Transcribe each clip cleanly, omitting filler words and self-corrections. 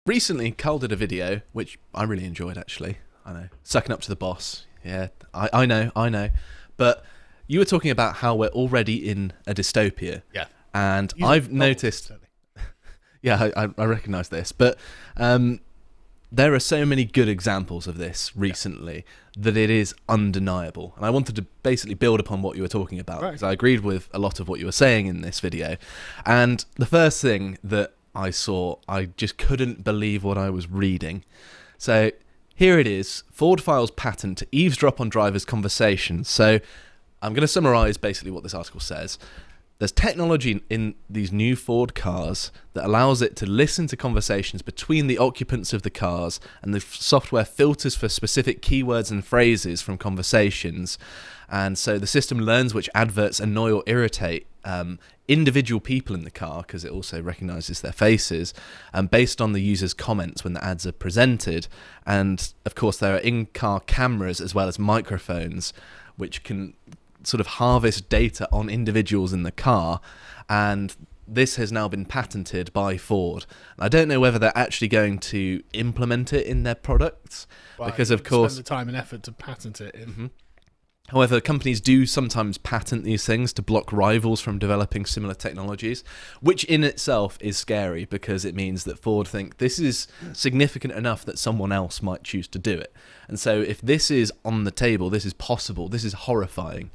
Recently, Carl did a video, which I really enjoyed, actually. I know. Sucking up to the boss. Yeah, I know. But you were talking about how we're already in a dystopia. Yeah. And I've noticed... Yeah, I recognise this. But there are so many good examples of this recently that it is undeniable. And I wanted to basically build upon what you were talking about, because I agreed with a lot of what you were saying in this video. And the first thing that I saw, I just couldn't believe what I was reading. So here it is. Ford files patent to eavesdrop on drivers' conversations. So I'm going to summarise basically what this article says. There's technology in these new Ford cars that allows it to listen to conversations between the occupants of the cars, and the software filters for specific keywords and phrases from conversations. And so the system learns which adverts annoy or irritate individual people in the car, because it also recognises their faces, based on the user's comments when the ads are presented. And of course there are in-car cameras as well as microphones which can sort of harvest data on individuals in the car, and this has now been patented by Ford. I don't know whether they're actually going to implement it in their products, because of course spend the time and effort to patent it in. Mm-hmm. However, companies do sometimes patent these things to block rivals from developing similar technologies, which in itself is scary, because it means that Ford think this is significant enough that someone else might choose to do it. And so if this is on the table, this is possible, this is horrifying.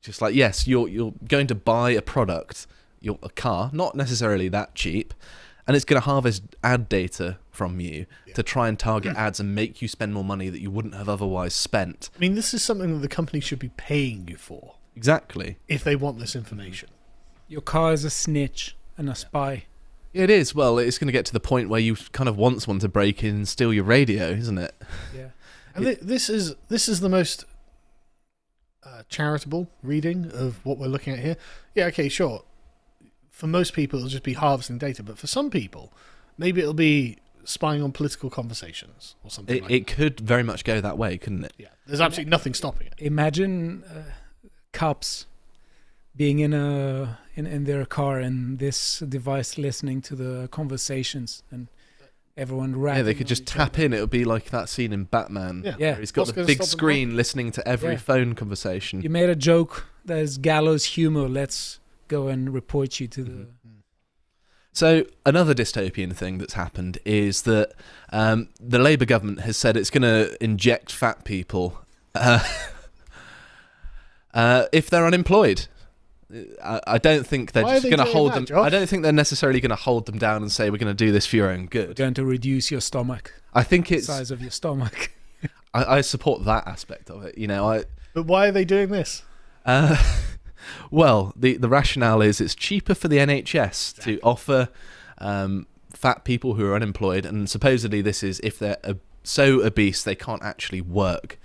Just like, yes, you're going to buy a product, a car, not necessarily that cheap, and it's going to harvest ad data from you to try and target ads and make you spend more money that you wouldn't have otherwise spent. I mean, this is something that the company should be paying you for. Exactly. If they want this information. Your car is a snitch and a spy. It is. Well, it's going to get to the point where you kind of want someone to break in and steal your radio, isn't it? Yeah. And this is the most charitable reading of what we're looking at here. Yeah, okay, sure. For most people, it'll just be harvesting data, but for some people, maybe it'll be spying on political conversations or something It could very much go that way, couldn't it? Yeah, there's absolutely nothing stopping it. Imagine cops being in their car and this device listening to the conversations and everyone rapping. Yeah, they could just tap in. It would be like that scene in Batman. Yeah. He's got the big screen listening to every phone conversation. You made a joke that is gallows humor. Let's go and report you to the... So another dystopian thing that's happened is that the Labour government has said it's going to inject fat people if they're unemployed. I don't think they're just going to hold them. I don't think they're necessarily going to hold them down and say we're going to do this for your own good. We're going to reduce your stomach. I think it's the size of your stomach. I support that aspect of it. But why are they doing this? Well, the rationale is it's cheaper for the NHS to offer fat people who are unemployed, and supposedly this is if they're so obese they can't actually work,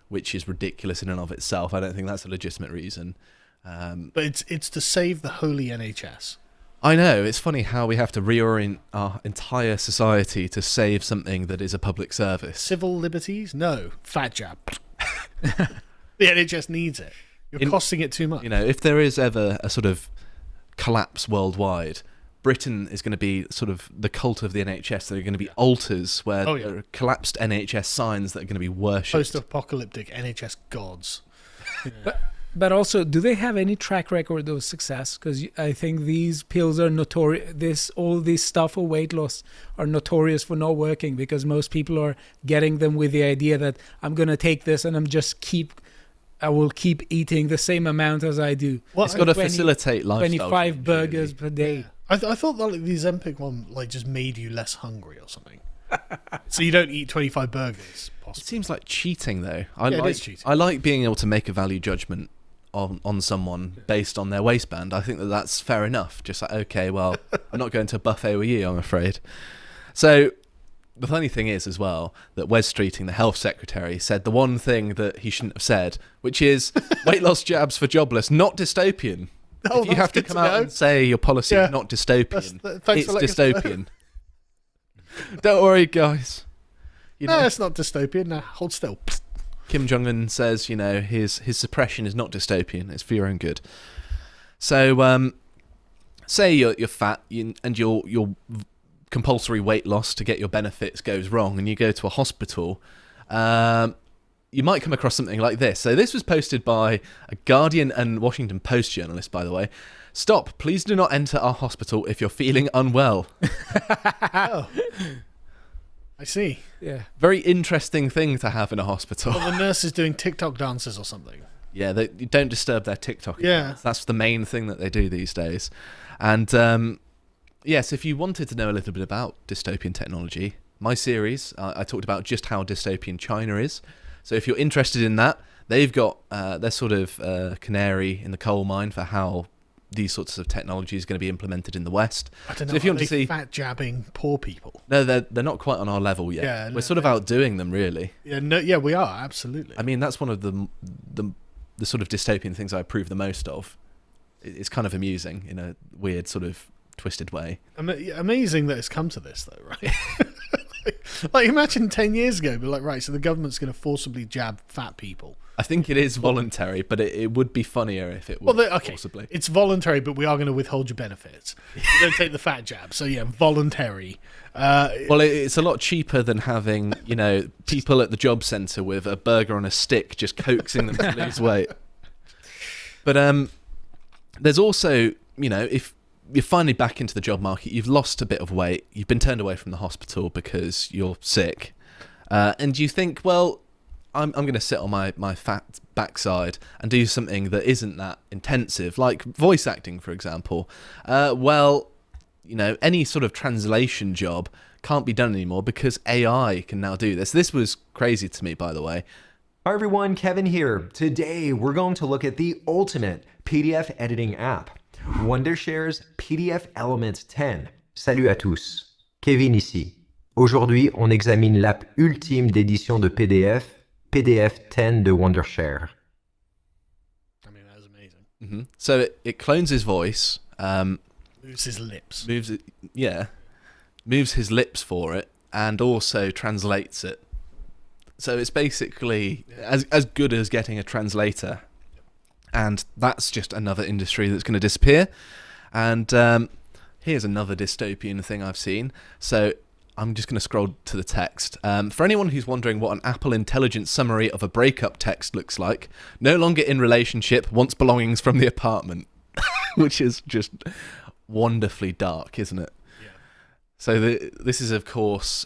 which is ridiculous in and of itself. I don't think that's a legitimate reason. But it's to save the holy NHS. I know, it's funny how we have to reorient our entire society to save something that is a public service. Civil liberties? No. Fat jab. The NHS needs it. You're costing it too much. If there is ever a sort of collapse worldwide, Britain is going to be sort of the cult of the NHS. There are going to be altars where there are collapsed NHS signs that are going to be worshipped. Post-apocalyptic NHS gods. Yeah. But also, do they have any track record of success? Because I think these pills are notorious. All this stuff for weight loss are notorious for not working, because most people are getting them with the idea that I'm going to take this and I will keep eating the same amount as I do. Well, it's got to facilitate lifestyle. 25 burgers per day. I thought that the Ozempic one just made you less hungry or something. So you don't eat 25 burgers. Possibly. It seems like cheating, though. It is cheating. I like being able to make a value judgment on someone based on their waistband. I think that's fair enough. Just like, okay, well, I'm not going to a buffet with you, I'm afraid. So the funny thing is as well that Wes Streeting, the health secretary, said the one thing that he shouldn't have said, which is weight loss jabs for jobless, not dystopian. If you have to come out and say your policy is not dystopian, it's dystopian. Don't worry, guys. No, it's not dystopian. No, hold still. Kim Jong-un says, his suppression is not dystopian. It's for your own good. So, say you're fat and you're compulsory weight loss to get your benefits goes wrong and you go to a hospital, you might come across something like this. So this was posted by a Guardian and Washington Post journalist, by the way. Stop, please do not enter our hospital if you're feeling unwell. Oh. I see. Yeah. Very interesting thing to have in a hospital. Well, the nurse is doing TikTok dances or something. Yeah, you don't disturb their TikTok. Yeah. That's the main thing that they do these days. And yes, if you wanted to know a little bit about dystopian technology, my series, I talked about just how dystopian China is. So if you're interested in that, they've got their sort of canary in the coal mine for how these sorts of technology is going to be implemented in the West. I don't know. So if you want to see fat jabbing poor people. No, they're not quite on our level yet. Yeah, we're sort of outdoing them, really. Yeah, no, yeah, we are absolutely. I mean, that's one of the sort of dystopian things I approve the most of. It's kind of amusing in a weird sort of twisted way. Amazing that it's come to this, though, right? Like imagine 10 years ago, but like, right, so the government's going to forcibly jab fat people. I think it is voluntary, but it would be funnier if it was forcibly. It's voluntary, but we are going to withhold your benefits. You don't take the fat jab, so yeah, voluntary. Well, it's a lot cheaper than having, people at the job centre with a burger on a stick just coaxing them to lose weight. But there's also, if you're finally back into the job market, you've lost a bit of weight, you've been turned away from the hospital because you're sick, and you think, well, I'm going to sit on my fat backside and do something that isn't that intensive, like voice acting, for example. Any sort of translation job can't be done anymore because AI can now do this. This was crazy to me, by the way. Hi everyone, Kevin here. Today we're going to look at the ultimate PDF editing app, Wondershare's PDF Element 10. Salut à tous, Kevin ici. Aujourd'hui, on examine l'app ultime d'édition de PDF, PDF 10 de Wondershare. I mean, that is amazing. Mm-hmm. So it clones his voice, Moves his lips. moves his lips for it, and also translates it. So it's basically as good as getting a translator. And that's just another industry that's going to disappear. And here's another dystopian thing I've seen. So I'm just going to scroll to the text. For anyone who's wondering what an Apple Intelligence summary of a breakup text looks like, no longer in relationship, wants belongings from the apartment. Which is just wonderfully dark, isn't it? Yeah. So this is, of course...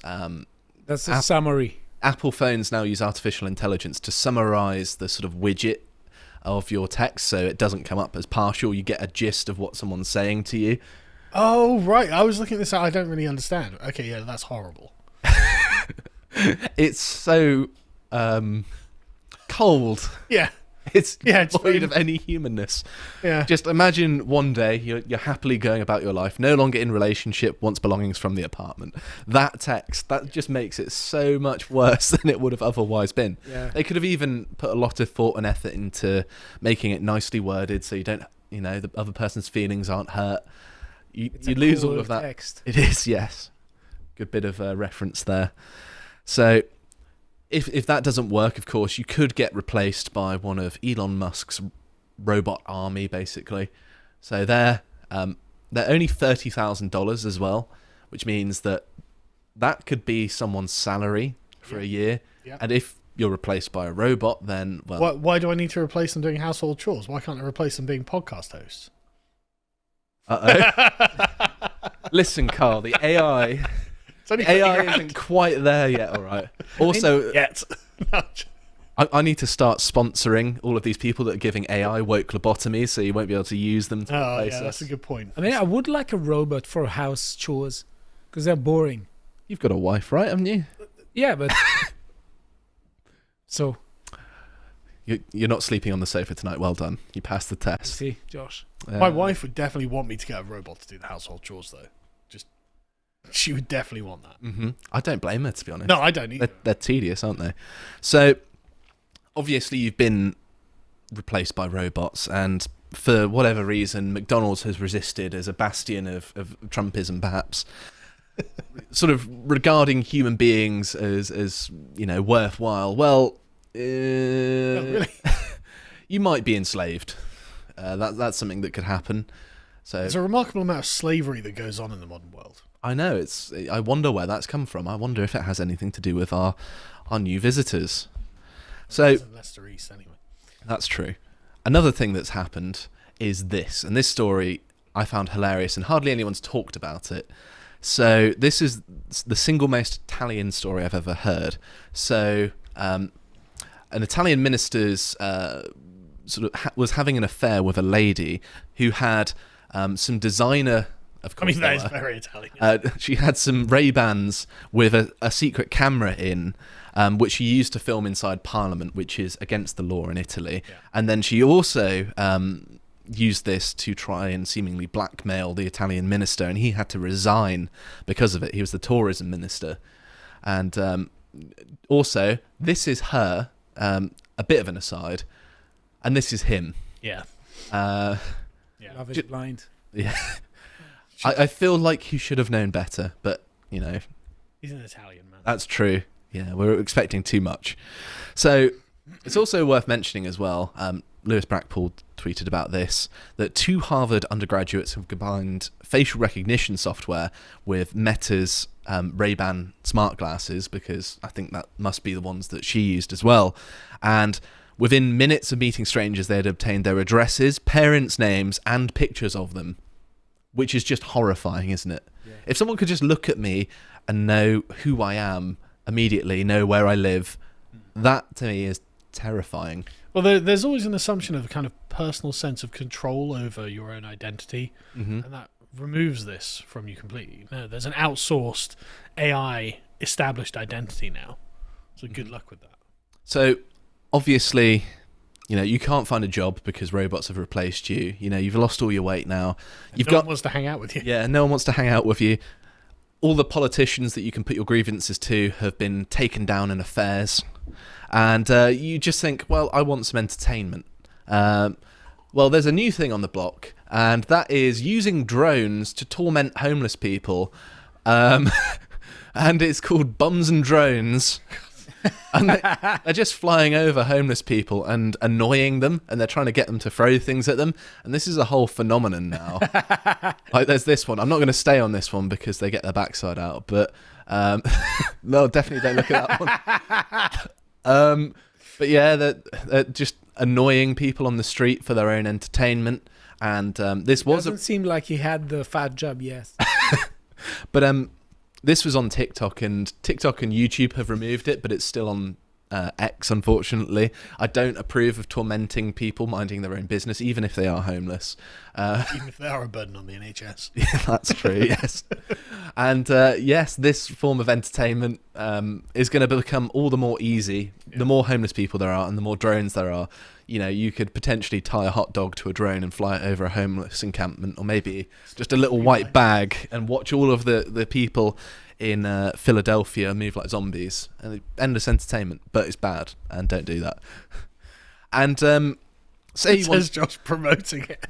That's a summary. Apple phones now use artificial intelligence to summarize the sort of widget of your text so it doesn't come up as partial. You get a gist of what someone's saying to you. Oh, right. I was looking at this out. I don't really understand. Okay, yeah, that's horrible. It's so cold. Yeah. It's it's void of any humanness. Yeah. Just imagine one day you're happily going about your life, no longer in relationship, wants belongings from the apartment. That text, that just makes it so much worse than it would have otherwise been. Yeah. They could have even put a lot of thought and effort into making it nicely worded so you don't, the other person's feelings aren't hurt. You lose all of that. Text. It is, yes. Good bit of reference there. So if that doesn't work, of course, you could get replaced by one of Elon Musk's robot army, basically. So they're only $30,000 as well, which means that could be someone's salary for a year. Yeah. And if you're replaced by a robot, then, well... Why do I need to replace them doing household chores? Why can't I replace them being podcast hosts? Uh-oh. Listen, Carl, the AI isn't quite there yet, all right? Also, yet. I need to start sponsoring all of these people that are giving AI woke lobotomies, so you won't be able to use them to replace us. That's a good point. I mean, I would like a robot for house chores because they're boring. You've got a wife, right, haven't you? Yeah, but... So... You're not sleeping on the sofa tonight. Well done. You passed the test. See, Josh. My wife would definitely want me to get a robot to do the household chores, though. She would definitely want that. Mm-hmm. I don't blame her, to be honest. No, I don't either. They're tedious, aren't they? So, obviously, you've been replaced by robots, and for whatever reason, McDonald's has resisted as a bastion of Trumpism, perhaps. Sort of regarding human beings as worthwhile. Well, really? You might be enslaved. That's something that could happen. So there's a remarkable amount of slavery that goes on in the modern world. I know. I wonder where that's come from. I wonder if it has anything to do with our new visitors. So It's in Leicester East anyway. that's true. Another thing that's happened is this, and this story I found hilarious, and hardly anyone's talked about it. So this is the single most Italian story I've ever heard. So an Italian minister's was having an affair with a lady who had some designer. Of course, That is very Italian. she had some Ray-Bans with a secret camera in, which she used to film inside Parliament, which is against the law in Italy. Yeah. And then she also used this to try and seemingly blackmail the Italian minister, and he had to resign because of it. He was the tourism minister. And also, this is her, a bit of an aside, and this is him. Yeah. Love is blind. Yeah. I feel like he should have known better, but, you know. He's an Italian man. That's true. Yeah, we're expecting too much. So it's also worth mentioning as well, Lewis Brackpool tweeted about this, that 2 Harvard undergraduates have combined facial recognition software with Meta's Ray-Ban smart glasses, because I think that must be the ones that she used as well. And within minutes of meeting strangers, they had obtained their addresses, parents' names, and pictures of them, which is just horrifying, isn't it? Yeah. If someone could just look at me and know who I am immediately, know where I live, that to me is terrifying. Well, there's always an assumption of a kind of personal sense of control over your own identity, and that removes this from you completely. No, there's an outsourced AI established identity now. So good luck with that. So obviously, you know, you can't find a job because robots have replaced you. You know, you've lost all your weight now. No one wants to hang out with you. Yeah, no one wants to hang out with you. All the politicians that you can put your grievances to have been taken down in affairs. And you just think, well, I want some entertainment. Well, there's a new thing on the block, and that is using drones to torment homeless people. And it's called Bums and Drones. And they're just flying over homeless people and annoying them, and they're trying to get them to throw things at them. And this is a whole phenomenon now. Like, there's this one. I'm not going to stay on this one because they get their backside out, but no, definitely don't look at that one. But yeah, they're just annoying people on the street for their own entertainment. And this was Doesn't seem like he had the fat job yet. But this was on TikTok, and YouTube have removed it, but it's still on X, unfortunately. I don't approve of tormenting people minding their own business, even if they are homeless. Even if they are a burden on the NHS. Yeah, that's true, yes. And yes, this form of entertainment is going to become all the more easy. Yeah. The more homeless people there are and the more drones there are, you know, you could potentially tie a hot dog to a drone and fly it over a homeless encampment, or maybe just a little white bag, and watch all of the people in Philadelphia move like zombies. And endless entertainment, but it's bad, and don't do that. And say you want... Josh promoting it.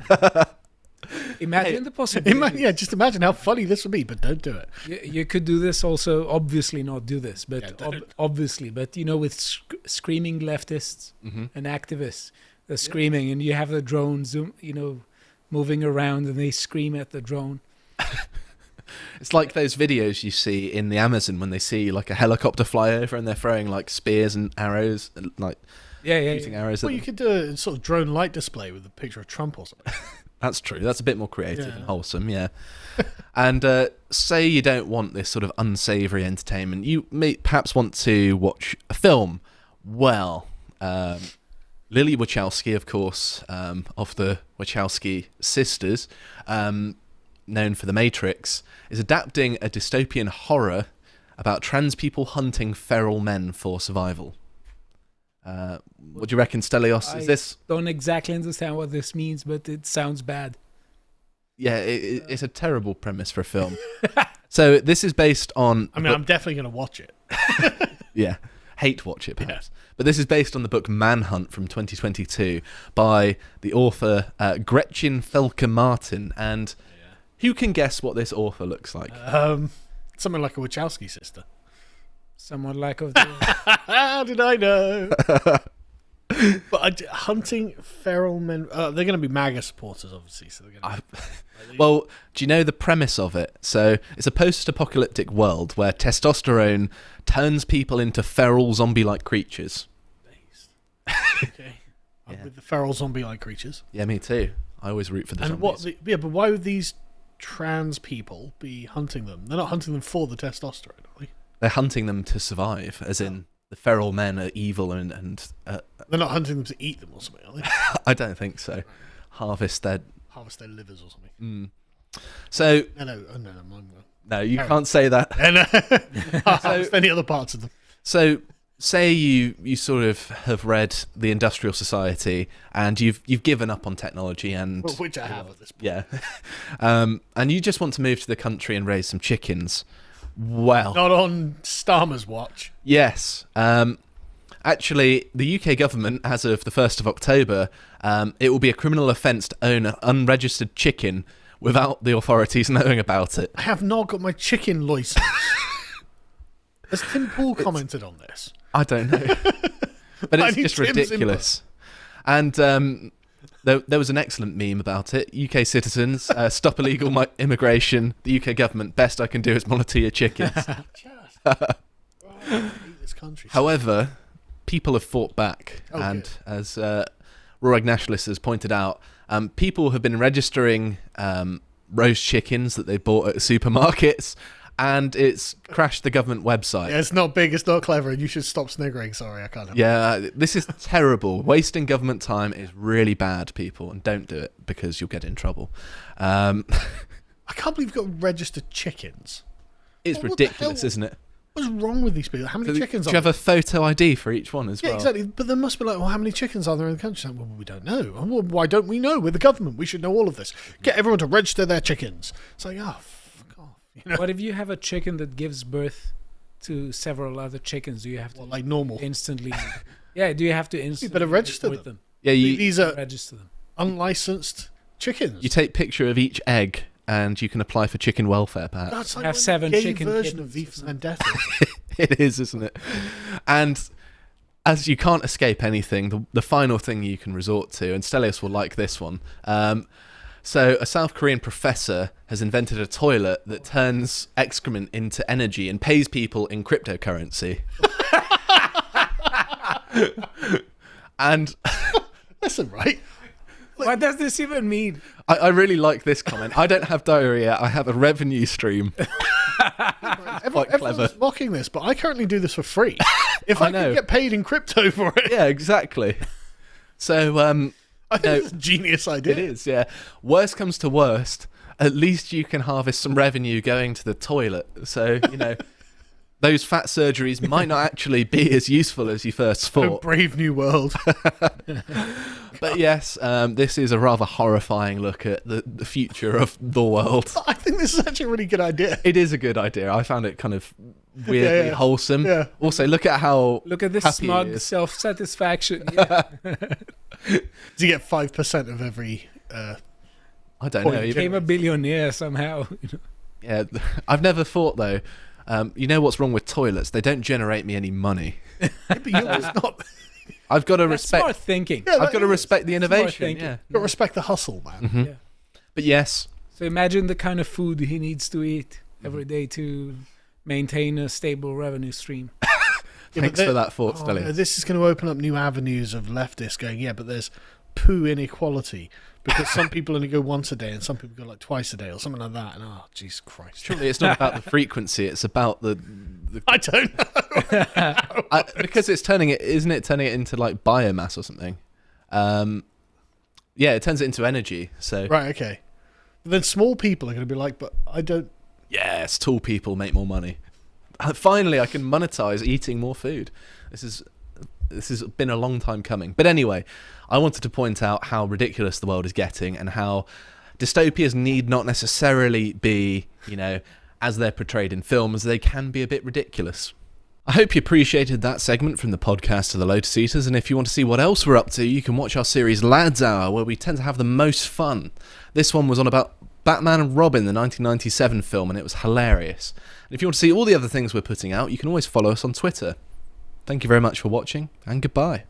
Imagine the possibility. Just imagine how funny this would be, but don't do it. You could do this also, obviously not do this, but obviously, but you know, with screaming leftists and activists, they're screaming, and you have the drone moving around, and they scream at the drone. It's like those videos you see in the Amazon when they see like a helicopter fly over and they're throwing like spears and arrows, like shooting arrows at them. You could do a sort of drone light display with a picture of Trump or something. That's true. That's a bit more creative and wholesome, yeah. And say you don't want this sort of unsavoury entertainment. You may perhaps want to watch a film. Well, Lily Wachowski, of course, of the Wachowski sisters, known for The Matrix, is adapting a dystopian horror about trans people hunting feral men for survival. What do you reckon, Stelios? Is this? I don't exactly understand what this means, but it sounds bad. Yeah, it's a terrible premise for a film. So this is based on... I mean, I'm definitely going to watch it. Yeah, hate watch it, perhaps. Yeah. But this is based on the book Manhunt from 2022 by the author Gretchen Felker Martin. And who can guess what this author looks like? Someone like a Wachowski sister. Someone like How did I know? But hunting feral men, they're going to be MAGA supporters, obviously. So they're going to. Well, do you know the premise of it? So it's a post-apocalyptic world where testosterone turns people into feral zombie-like creatures. Okay. With the feral zombie-like creatures. Yeah, me too. I always root for the And zombies. but why would these trans people be hunting them? They're not hunting them for the testosterone, are they? They're hunting them to survive, as in the feral men are evil and They're not hunting them to eat them or something, are they? I don't think so. Harvest their... Harvest their livers or something. So... No, mine wrong. No, you can't say that. And harvest any other parts of them. So... Say you sort of have read The Industrial Society and you've given up on technology and... Well, which I have at this point. Yeah. And you just want to move to the country and raise some chickens. Well... Not on Starmer's watch. Yes. Actually, the UK government, as of the 1st of October, it will be a criminal offence to own an unregistered chicken without the authorities knowing about it. I have not got my chicken license. Has Tim Pool commented on this? I don't know. But I it's need just Tim's ridiculous. And there was an excellent meme about it. UK citizens, stop illegal immigration. The UK government, best I can do is monitor your chickens. I hate this country. However, people have fought back. Oh, and good. as Rorig Nationalist has pointed out, people have been registering roast chickens that they bought at supermarkets, and it's crashed the government website. Yeah, it's not big, it's not clever, and you should stop sniggering. Sorry, I can't help it. Yeah, this is terrible. Wasting government time is really bad, people, and don't do it because you'll get in trouble. I can't believe you've got registered chickens. It's What the ridiculous, hell? isn't it? What's wrong with these people? How many chickens Do are you have there? a photo ID for each one as Yeah, well? exactly. But there must be like, well, how many chickens are there in the country? Well, we don't know. Well, why don't we know? We're the government. We should know all of this. Get everyone to register their chickens. It's like, oh, fuck off. You know? What if you have a chicken that gives birth to several other chickens? Do you have to Well, like normal. instantly? Yeah, do you have to instantly better register report them. Yeah, These are Register them. unlicensed chickens. you take picture of each egg, and you can apply for chicken welfare, perhaps. That's like Have a 7 gay chicken version of kittens V or for something. Vendetta. It is, isn't it? And as you can't escape anything, the final thing you can resort to, and Stelios will like this one. So a South Korean professor has invented a toilet that turns excrement into energy and pays people in cryptocurrency. And Listen, right? What does this even mean? I really like this comment. I don't have diarrhea, I have a revenue stream. Everyone's mocking this, but I currently do this for free. If I I know. can get paid in crypto for it, Yeah, exactly. So, I think it's a genius idea. it is, yeah. Worst comes to worst, at least you can harvest some revenue going to the toilet. So, those fat surgeries might not actually be as useful as you first A thought. brave new world. But yes, this is a rather horrifying look at the future of the world. I think this is actually a really good idea. It is a good idea. I found it kind of weirdly Yeah. wholesome. Yeah. Also, look at how Look at this happy he smug is. self-satisfaction. Yeah. Do you get 5% of every? I don't Point know. of Became a billionaire somehow. Yeah, I've never thought though. You know what's wrong with toilets? They don't generate me any money. But you're just not. I've got to That's smart respect. thinking. Yeah, I've got to respect the smart innovation. thinking. Yeah. Got to respect the hustle, man. Mhm. Yeah. But yes, So imagine the kind of food he needs to eat every day to maintain a stable revenue stream. Yeah, thanks but for that thought, Oh, Stelly. no, this is going to open up new avenues of leftists going, yeah, but there's poo inequality because some people only go once a day and some people go like twice a day or something like that. And oh, Jesus Christ. Surely it's not about the frequency; it's about the I don't know. because it's turning it, isn't it? Turning it into like biomass or something. Yeah, it turns it into energy. So Right, okay. But then small people are going to be like, but I don't. yes, tall people make more money. Finally, I can monetize eating more food. This has been a long time coming. But anyway, I wanted to point out how ridiculous the world is getting and how dystopias need not necessarily be, as they're portrayed in films. They can be a bit ridiculous. I hope you appreciated that segment from the podcast of the Lotus Eaters, and if you want to see what else we're up to, you can watch our series Lads Hour, where we tend to have the most fun. This one was on about Batman and Robin, the 1997 film, and it was hilarious. And if you want to see all the other things we're putting out, you can always follow us on Twitter. Thank you very much for watching, and goodbye.